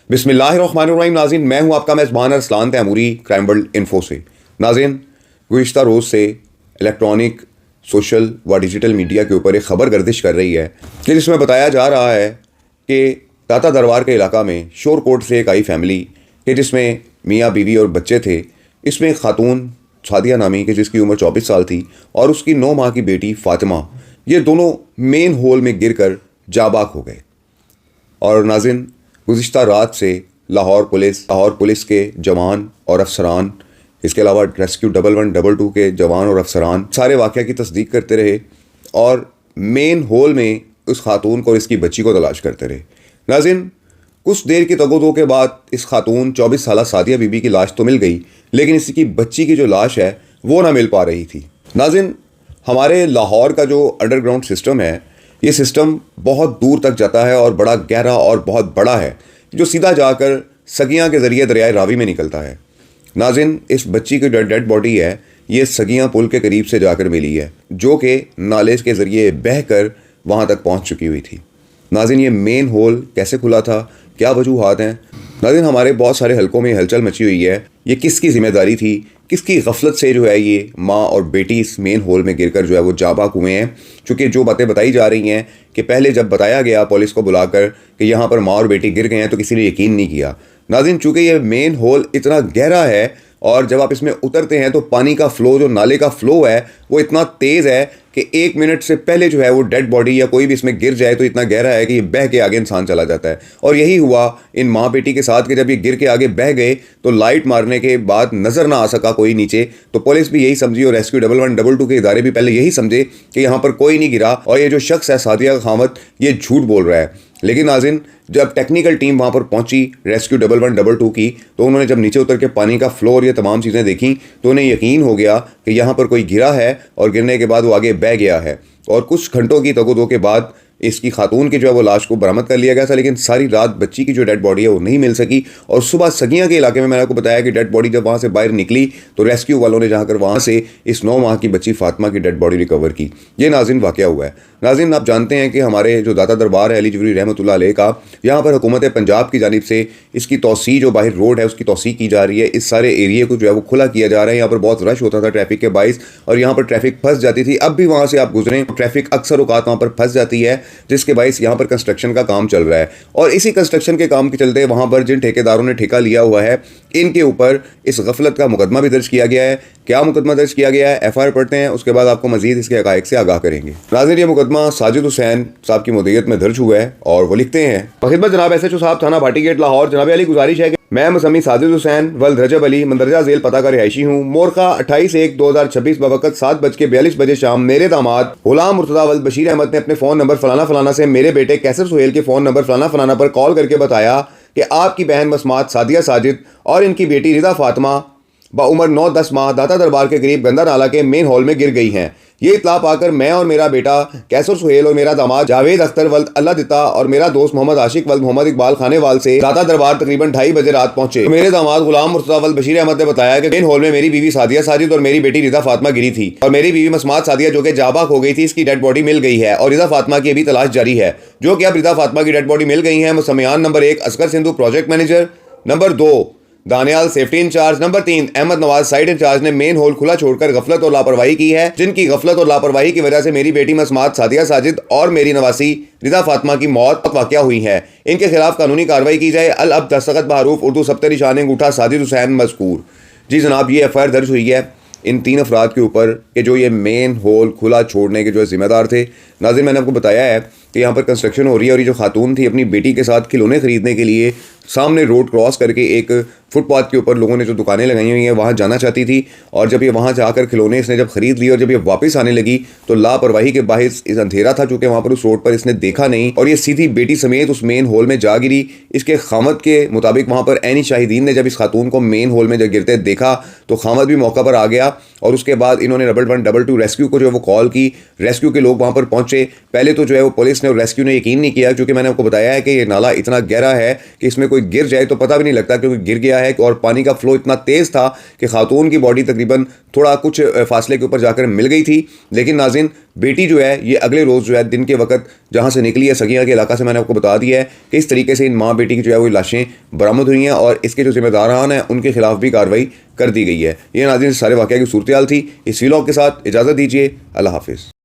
बिस्मिल्लाहिर्रहमानिर्रहीम। नाज़रीन, मैं हूं आपका मेज़बान Arsalan Taimuri crime world info से। नाज़रीन, गुज़िश्ता रोज़ से इलेक्ट्रॉनिक, सोशल व डिजिटल मीडिया के ऊपर एक ख़बर गर्दिश कर रही है कि जिसमें बताया जा रहा है कि दाता दरबार के इलाका में शोरकोट से एक आई फैमिली कि जिसमें मियाँ बीवी और बच्चे थे। इसमें एक खातून सादिया नामी कि जिसकी उम्र 24 साल थी और उसकी 9 माह की बेटी फ़ातिमा, ये दोनों मेन होल में गिरकर जाबाक हो गए। और नाज़रीन, गुज़िश्ता रात से लाहौर पुलिस के जवान और अफसरान, इसके अलावा रेस्क्यू 1112 के जवान और अफसरान सारे वाक़या की तस्दीक करते रहे और मेन होल में उस खातून को और इसकी बच्ची को तलाश करते रहे। नाज़रीन, कुछ देर की तगोदो के बाद इस खातून 24 साला सादिया बीबी की लाश तो मिल गई, लेकिन इसकी बच्ची की जो लाश है वो ना मिल पा रही थी। नाज़रीन, हमारे लाहौर का जो अंडरग्राउंड सिस्टम है, ये सिस्टम बहुत दूर तक जाता है और बड़ा गहरा और बहुत बड़ा है, जो सीधा जाकर सगियाँ के ज़रिए दरियाए रावी में निकलता है। नाज़रीन, इस बच्ची की डेड बॉडी है, ये सगियाँ पुल के करीब से जाकर मिली है, जो कि नाले के ज़रिए बह कर वहाँ तक पहुँच चुकी हुई थी। नाज़रीन, ये मेन होल कैसे खुला था, क्या वजूहात हैं? नाज़रीन, हमारे बहुत सारे हलकों में हलचल मची हुई है। ये किसकी ज़िम्मेदारी थी, किसकी गफलत से जो है ये माँ और बेटी इस मेन होल में गिरकर जो है वो जाबाक हुए हैं? क्योंकि जो बातें बताई जा रही हैं कि पहले जब बताया गया पुलिस को बुलाकर कि यहाँ पर माँ और बेटी गिर गए हैं, तो किसी ने यकीन नहीं किया। नाज़रीन, चूँकि ये मेन होल इतना गहरा है और जब आप इसमें उतरते हैं तो पानी का फ़्लो, जो नाले का फ़्लो है, वो इतना तेज़ है कि 1 मिनट से पहले जो है वो डेड बॉडी या कोई भी इसमें गिर जाए तो इतना गहरा है कि ये बह के आगे इंसान चला जाता है। और यही हुआ इन माँ बेटी के साथ कि जब ये गिर के आगे बह गए तो लाइट मारने के बाद नज़र ना आ सका कोई नीचे, तो पुलिस भी यही समझी और रेस्क्यू 1112 के इदारे भी पहले यही समझे कि यहाँ पर कोई नहीं गिरा और ये जो शख्स है सादिया खामत, ये झूठ बोल रहा है। लेकिन नाज़रीन, जब टेक्निकल टीम वहाँ पर पहुँची रेस्क्यू 1112 की, तो उन्होंने जब नीचे उतर के पानी का फ्लो और ये तमाम चीज़ें देखी तो उन्हें यकीन हो गया कि यहाँ पर कोई गिरा है और गिरने के बाद वो आगे बह गया है। और कुछ घंटों की तगोदो के बाद इसकी खातून की जो है वो लाश को बरामद कर लिया गया था, लेकिन सारी रात बच्ची की जो डेड बॉडी है वो नहीं मिल सकी। और सुबह सगियाँ के इलाके में मैंने आपको बताया कि डेड बॉडी जब वहाँ से बाहर निकली तो रेस्क्यू वालों ने जाकर वहाँ से इस 9 माह की बच्ची फातिमा की डेड बॉडी रिकवर की। ये नाज़रीन वाक़या हुआ है। नाज़रीन, आप जानते हैं कि हमारे जो दाता दरबार है अली जबरी रहमतुल्लाह अलैह का, यहाँ पर हुकूमत पंजाब की जानिब से इसकी तोसी, जो बाहर रोड है उसकी तोसी की जा रही है। इस सारे एरिए को जो है वो खुला किया जा रहा है। यहाँ पर बहुत रश होता था ट्रैफिक के बाइस और यहाँ पर ट्रैफिक फंस जाती थी। अब भी वहाँ से आप गुजरें ट्रैफिक अक्सर औकात वहाँ पर फंस जाती है, जिसके बाइस यहाँ पर कंस्ट्रक्शन का काम चल रहा है। और इसी कंस्ट्रक्शन के काम के चलते वहाँ पर जिन ठेकेदारों ने ठेका लिया हुआ है, इनके ऊपर इस गफलत का मुकदमा भी दर्ज किया गया है। क्या मुकदमा दर्ज किया गया है, FIR पढ़ते हैं, उसके बाद आपको मजीद इसके हक़ाइक़ से आगाह करेंगे। नाज़रीन, ये मुकदमा साजिद हुसैन साहब की मुद्दत में दर्ज हुआ है और वो लिखते हैं, बखिदमत जनाब SHO साहब, थाना भाटी गेट, लाहौर। जनाब अली, गुजारिश है कि मैं मुसम्मी साजिद हुसैन वल्द रजब अली मंदरजा झेल पता का रिहायशी हूँ। मोरखा 28/1/2026 बवक़्त 7:42 बजे शाम मेरे दामाद गुलाम मुर्तज़ा वल्द बशीर अहमद ने अपने फ़ोन नंबर फलाना फलाना से मेरे बेटे कैसर सुहेल के फ़ोन नंबर फलाना फलाना पर कॉल करके बताया कि आपकी बहन मसमात सादिया साजिद और इनकी बेटी रिदा फातिमा बाउमर 9-10 माह दाता दरबार के करीब गंदा नाला के मेन हॉल में गिर गई हैं। ये इतला पाकर मैं और मेरा बेटा कैसर सुहेल और मेरा दामाद जावेद अख्तर वल्द अल्लाह दिता और मेरा दोस्त मोहम्मद आशिक वल्द मोहम्मद इकबाल खानेवाल से दाता दरबार तकरीबन 2:30 बजे रात पहुंचे। तो मेरे दामाद गुलाम मुर्तज़ा वल्द बशीर अहमद ने बताया कि मेन हॉल में मेरी बीवी सादिया साजिद और मेरी बेटी रिदा फातिमा गिरी थी और मेरी बीवी मसमात सादिया जो कि जाबाक हो गई थी, इसकी डेड बॉडी मिल गई है और रिदा फातिमा की अभी तलाश जारी है। जो कि अब रिदा फातिमा की डेड बॉडी मिल गई है। मुसम्मियान number 1 Asghar Sindhu project manager, number 2 Daniyal safety in charge, number 3 Ahmad Nawaz side in charge ने मेन होल खुला छोड़कर गफलत और लापरवाही की है, जिनकी गफलत और लापरवाही की वजह से मेरी बेटी मसमात सादिया साजिद और मेरी नवासी रिदा फातिमा की मौत वाक़या हुई है। इनके खिलाफ कानूनी कार्रवाई की जाए। अल अब दस्तखत बहरूफ उर्दू सब्ते निशान अंगूठा साजिद हुसैन मज़कूर। जी जनाब, ये FIR दर्ज हुई है इन 3 अफराद के ऊपर कि जो ये मेन होल खुला छोड़ने के जो जिम्मेदार थे। नाज़रीन, मैंने आपको बताया है कि यहाँ पर कंस्ट्रक्शन हो रही है और ये जो खातून थी अपनी बेटी के साथ खिलौने ख़रीदने के लिए सामने रोड क्रॉस करके एक फुटपाथ के ऊपर लोगों ने जो दुकानें लगाई हुई हैं वहाँ जाना चाहती थी। और जब ये वहाँ जाकर खिलौने इसने जब ख़रीद लिए और जब ये वापस आने लगी तो लापरवाही के बाहिस इस अंधेरा था, चूँकि वहाँ पर उस रोड पर इसने देखा नहीं और ये सीधी बेटी समेत उस मेन होल में जा गिरी। इसके खामद के मुताबिक वहाँ पर ऐनी शाहिदीन ने जब इस खातून को मेन होल में जब गिरते देखा तो खामद भी मौका पर आ गया और उसके बाद इन्होंने 1112 रेस्क्यू को जो है वो कॉल की। रेस्क्यू के लोग वहाँ पर पहुँचे। पहले तो जो है वो पुलिस सर्विस ने और रेस्क्यू ने यकीन नहीं किया, क्योंकि मैंने आपको बताया है कि ये नाला इतना गहरा है कि इसमें कोई गिर जाए तो पता भी नहीं लगता, क्योंकि गिर गया है और पानी का फ्लो इतना तेज़ था कि खातून की बॉडी तकरीबन थोड़ा कुछ फासले के ऊपर जाकर मिल गई थी। लेकिन नाज़रीन, बेटी जो है ये अगले रोज़ जो है दिन के वक्त जहाँ से निकली है सगिया के इलाका से, मैंने आपको बता दिया है कि इस तरीके से इन माँ बेटी की जो है वो लाशें बरामद हुई हैं और इसके जो जिम्मेदारान हैं उनके खिलाफ भी कार्रवाई कर दी गई है। ये नाज़रीन सारे वाक़या की सूरत हाल थी। इस व्लॉग के साथ इजाज़त दीजिए। अल्लाह हाफिज़।